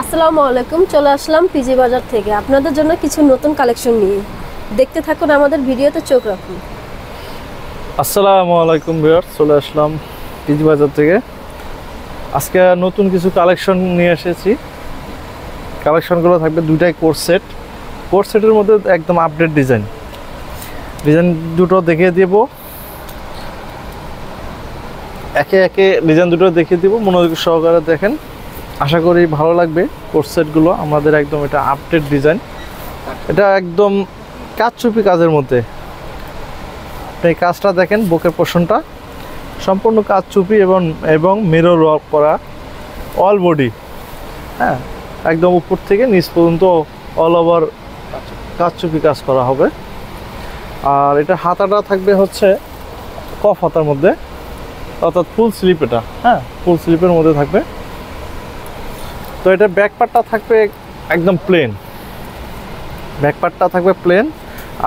আসসালামু আলাইকুম, চলে আসলাম পিজি বাজার থেকে আপনাদের জন্য কিছু নতুন কালেকশন নিয়ে। দেখতে থাকুন, আমাদের ভিডিওতে চোখ রাখুন। আসসালামু আলাইকুম ভিউয়ার্স, চলে আসলাম পিজি বাজার থেকে। আজকে নতুন কিছু কালেকশন নিয়ে এসেছি। কালেকশনগুলো থাকবে দুইটাই কোর্স সেটের মধ্যে একদম আপডেট ডিজাইন দুটো দেখিয়ে দেব। একে একে ডিজাইন দুটো দেখিয়ে দেব, মনোযোগ সহকারে দেখেন। আশা করি ভালো লাগবে। কোর্স সেটগুলো আমাদের একদম এটা আপডেট ডিজাইন, এটা একদম কাজচুপি কাজের মধ্যে। এই কাজটা দেখেন, বুকের পোর্শনটা সম্পূর্ণ কাজচুপি এবং মিরর ওয়ার্ক করা, অল বডি। হ্যাঁ, একদম উপর থেকে নিচ পর্যন্ত অল ওভার কাজচুপি কাজ করা হবে। আর এটা হাতাটা থাকবে হচ্ছে কফ হাতার মধ্যে, অর্থাৎ ফুল স্লিপ। এটা হ্যাঁ, ফুল স্লিপের মধ্যে থাকবে। তো এটা ব্যাক পার্টটা থাকবে একদম প্লেন, ব্যাক পার্টটা থাকবে প্লেন।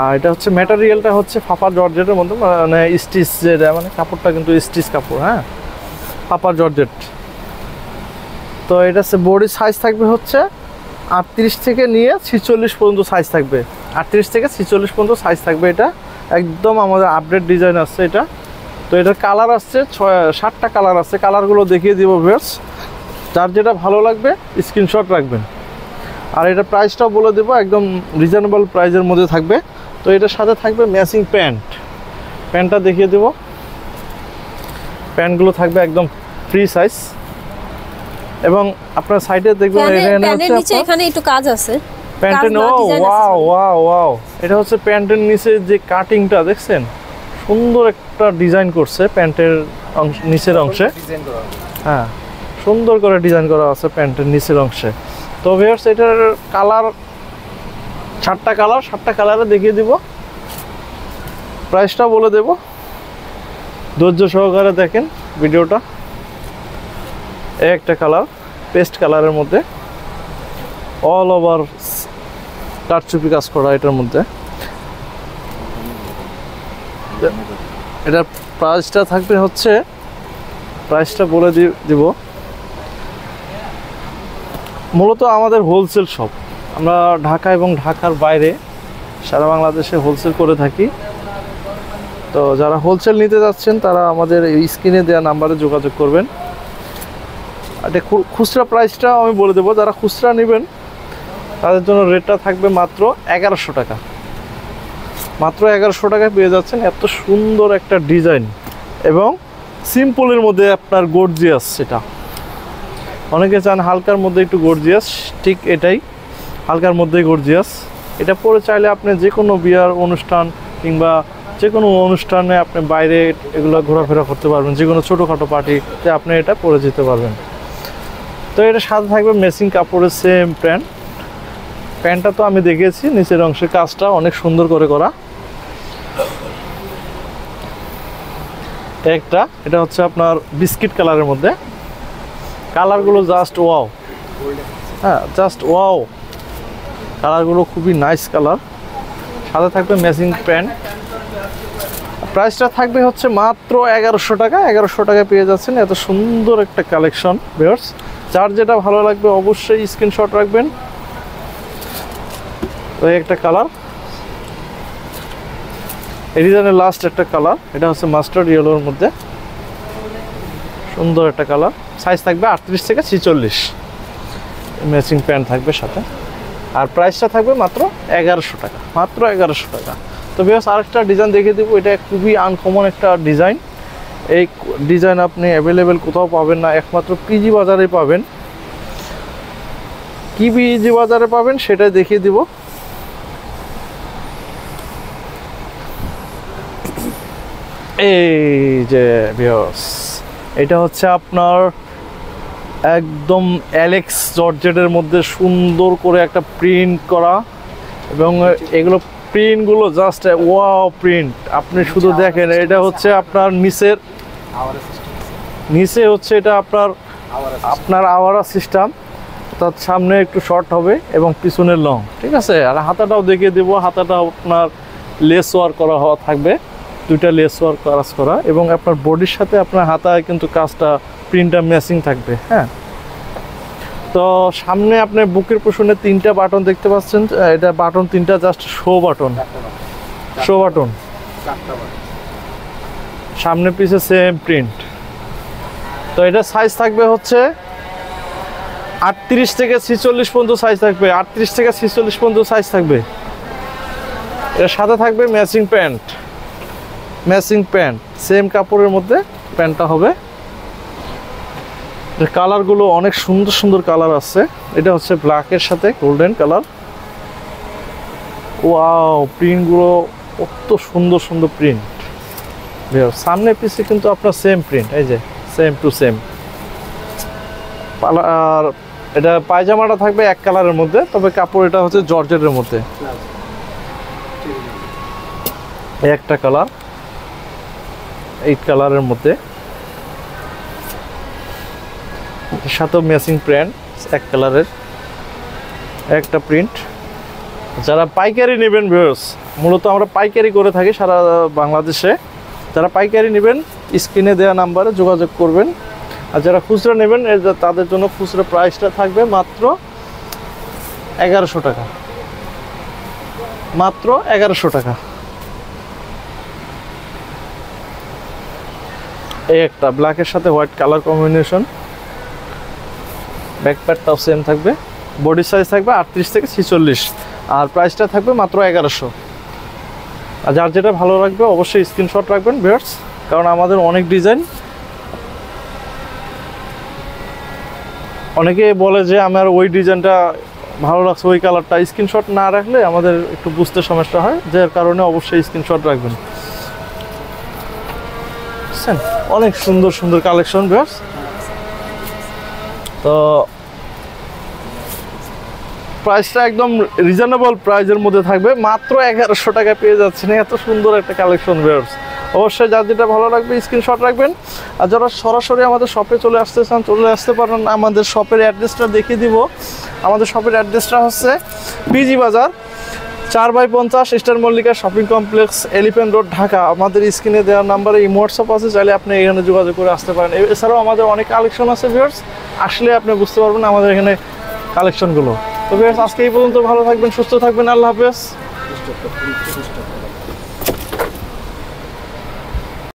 আর এটা হচ্ছে ম্যাটেরিয়ালটা হচ্ছে ফাপা জর্জেটের মধ্যে, মানে স্টিচ, যেটা মানে কাপড়টা কিন্তু স্টিচ কাপড়। হ্যাঁ, ফাপা জর্জেট। তো এটা হচ্ছে বডি সাইজ থাকবে হচ্ছে 38 থেকে নিয়ে 46 পর্যন্ত সাইজ থাকবে। 38 থেকে 46 পর্যন্ত সাইজ থাকবে। এটা একদম আমাদের আপডেট ডিজাইন আসছে এটা। তো এটার কালার আসছে 7টা কালার আছে। কালারগুলো দেখিয়ে দিব ভিউয়ার্স, যার যেটা ভালো লাগবে স্ক্রিনশট রাখবেন। আর এটা প্রাইসটাও বলে দেবো, একদম রিজনেবল প্রাইসের মধ্যে থাকবে। তো এটার সাথে থাকবে ম্যাচিং প্যান্টটা দেখিয়ে দেব। প্যান্টগুলো থাকবে একদম ফ্রি সাইজ। এবং আপনার সাইডে দেখবেন এখানে একটু কাজ আছে প্যান্টের। ওয়াও, এটা হচ্ছে প্যান্টের নিচে যে কাটিংটা দেখছেন, সুন্দর একটা ডিজাইন করছে প্যান্টের নিচের অংশে। হ্যাঁ, সুন্দর করে ডিজাইন করা আছে প্যান্টের নিচের অংশে। তো ভিউয়ার্স, এটার কালার 7টা কালারে দেখিয়ে দিব, প্রাইসটা বলে দেব। ধৈর্য সহকারে দেখেন ভিডিওটা। একটা কালার পেস্ট কালারের মধ্যে, অল ওভার কারচুপি কাজ করা এটার মধ্যে। এটার প্রাইসটা থাকবে হচ্ছে, প্রাইসটা বলে দিব। মূলত আমাদের হোলসেল শপ, আমরা ঢাকা এবং ঢাকার বাইরে সারা বাংলাদেশে হোলসেল করে থাকি। তো যারা হোলসেল নিতে যাচ্ছেন তারা আমাদের এই স্ক্রিনে দেওয়া নাম্বারে যোগাযোগ করবেন। এটা খুচরা প্রাইসটা আমি বলে দেবো। যারা খুচরা নেবেন তাদের জন্য রেটটা থাকবে মাত্র 1100 টাকা। মাত্র 1100 টাকায় পেয়ে যাচ্ছেন এত সুন্দর একটা ডিজাইন এবং সিম্পলের মধ্যে আপনার গর্জিয়াস। সেটা অনেকে চান হালকার মধ্যে একটু গর্জিয়াস, ঠিক এটাই হালকার মধ্যেই গর্জিয়াস। এটা পরে চাইলে আপনি যে কোনো বিয়ার অনুষ্ঠান কিংবা যে কোনো অনুষ্ঠানে আপনি বাইরে এগুলো ঘোরাফেরা করতে পারবেন। যে কোনো ছোটোখাটো পার্টিতে আপনি এটা পরে যেতে পারবেন। তো এটা সাথে থাকবে ম্যাচিং কাপড়ের সেম প্যান্টটা তো আমি দেখিয়েছি, নিচের অংশের কাজটা অনেক সুন্দর করে করা। এটা হচ্ছে আপনার বিস্কিট কালারের মধ্যে। কালারগুলো জাস্ট ওয়াও। হ্যাঁ, জাস্ট ওয়াও, কালারগুলো খুবই নাইস কালার। সাথে থাকবে ম্যাচিং প্যান্ট। প্রাইসটা থাকবে হচ্ছে মাত্র 1100 টাকা। 1100 টাকায় পেয়ে যাচ্ছেন এত সুন্দর একটা কালেকশন ভিউয়ার্স। যার যেটা ভালো লাগবে অবশ্যই স্ক্রিনশট রাখবেন। ওই একটা কালার, এই ডিজাইনের লাস্ট একটা কালার, এটা হচ্ছে মাস্টার্ড ইয়েলোর মধ্যে, সুন্দর একটা কালার। সাইজ থাকবে 38 থেকে 46। ম্যাচিং প্যান্ট থাকবে সাথে। আর প্রাইসটা থাকবে মাত্র 1100 টাকা। মাত্র 1100 টাকা। তো ভিউয়ার্স, আরেকটা ডিজাইন দেখিয়ে দেবো। এটা খুবই আনকমন একটা ডিজাইন। এই ডিজাইন আপনি অ্যাভেলেবেল কোথাও পাবেন না, একমাত্র পিজি বাজারেই পাবেন। কি পিজি বাজারে পাবেন সেটা দেখিয়ে দিব। এই যে ভিউয়ার্স, এটা হচ্ছে আপনার একদম অ্যালেক্স জর্জেটের মধ্যে সুন্দর করে একটা প্রিন্ট করা, এবং এগুলো প্রিন্টগুলো জাস্ট ওয়াও প্রিন্ট। আপনি শুধু দেখেন, এটা হচ্ছে আপনার নিচে হচ্ছে এটা আপনার আওয়ারা সিস্টেম, অর্থাৎ সামনে একটু শর্ট হবে এবং পিছনের লং। ঠিক আছে। আর হাতাটাও দেখিয়ে দেবো। হাতাটা আপনার লেস ওয়ার্ক করা থাকবে, দুইটা লেস ওয়ার্ক কাজ করা, এবং আপনার বডির সাথে আপনার হাতায় কিন্তু কাজটা প্রিন্টটা ম্যাচিং থাকবে। হ্যাঁ, তো সামনে আপনি বুকের পোষণে 3টা বাটন দেখতে পাচ্ছেন, এটা বাটন 3টা just show button, show button, সামনে পিছে সেম প্রিন্ট। তো এটা সাইজ থাকবে হচ্ছে 38 থেকে 46 পর্যন্ত সাইজ থাকবে, 38 থেকে 46 পর্যন্ত সাইজ থাকবে। এর সাথে থাকবে matching pant, matching pant same কাপড়ের মধ্যে প্যান্টটা হবে। এর কালারগুলো অনেক সুন্দর সুন্দর কালার আছে। এটা হচ্ছে ব্ল্যাকের সাথে গোল্ডেন কালার। ওয়াও, প্রিন্টগুলো কত সুন্দর সুন্দর প্রিন্ট। সামনে পিছে কিন্তু আপনার সেম প্রিন্ট, এই যে সেম টু সেম। আর এটা পায়জামাটা থাকবে এক কালারের মধ্যে, তবে কাপড় এটা হচ্ছে জর্জেটের মধ্যে। একটা কালার 8 কালারের মধ্যে, সাথে ম্যাচিং প্যান্ট এক কালারের, একটা প্রিন্ট। যারা পাইকারি নেবেন ভিউয়ার্স, মূলত আমরা পাইকারি করে থাকি সারা বাংলাদেশে। যারা পাইকারি নেবেন স্ক্রিনে দেওয়া নাম্বারে যোগাযোগ করবেন। আর যারা খুচরা নেবেন তাদের জন্য খুচরা প্রাইসটা থাকবে মাত্র 1100 টাকা, মাত্র 1100 টাকা। এই একটা ব্ল্যাকের সাথে হোয়াইট কালার কম্বিনেশন, ব্যাক প্যাডটাও সেম থাকবে, বডি সাইজ থাকবে 38 থেকে 46, আর প্রাইসটা থাকবে মাত্র 1100। আর যার যেটা ভালো লাগবে অবশ্যই স্ক্রিনশট রাখবেন ভিউয়ার্স, কারণ আমাদের অনেক ডিজাইন। অনেকে বলে যে আমার ওই ডিজাইনটা ভালো লাগছে, ওই কালারটা, স্ক্রিনশট না রাখলে আমাদের একটু বুঝতে সমস্যা হয়, যার কারণে অবশ্যই স্ক্রিনশট রাখবেন। বুঝছেন, অনেক সুন্দর সুন্দর কালেকশন ভিউয়ার্স। তো প্রাইসটা একদম রিজনেবল প্রাইসের মধ্যে থাকবে, মাত্র 1100 টাকা পেয়ে যাচ্ছেন এত সুন্দর একটা কালেকশন ভিউয়ার্স। অবশ্যই যার যেটা ভালো লাগবে স্ক্রিনশট রাখবেন। আর যারা সরাসরি আমাদের শপে চলে আসতে চান চলে আসতে পারেন। আমাদের শপের অ্যাড্রেসটা দেখিয়ে দিব। আমাদের শপের অ্যাড্রেসটা হচ্ছে পিজি বাজার 4/50 star Mallika shopping complex, elephant road, Dhaka. আমাদের স্ক্রিনে দেওয়ার নাম্বারে এই হোয়াটসঅ্যাপ আছে, চাইলে আপনি এখানে যোগাযোগ করে আসতে পারেন। এছাড়াও আমাদের অনেক কালেকশন আছে ভিউয়ার্স, আসলে আপনি বুঝতে পারবেন আমাদের এখানে কালেকশনগুলো। তো ভিউয়ার্স আজকে এই পর্যন্ত, ভালো থাকবেন, সুস্থ থাকবেন, আল্লাহ হাফেজ।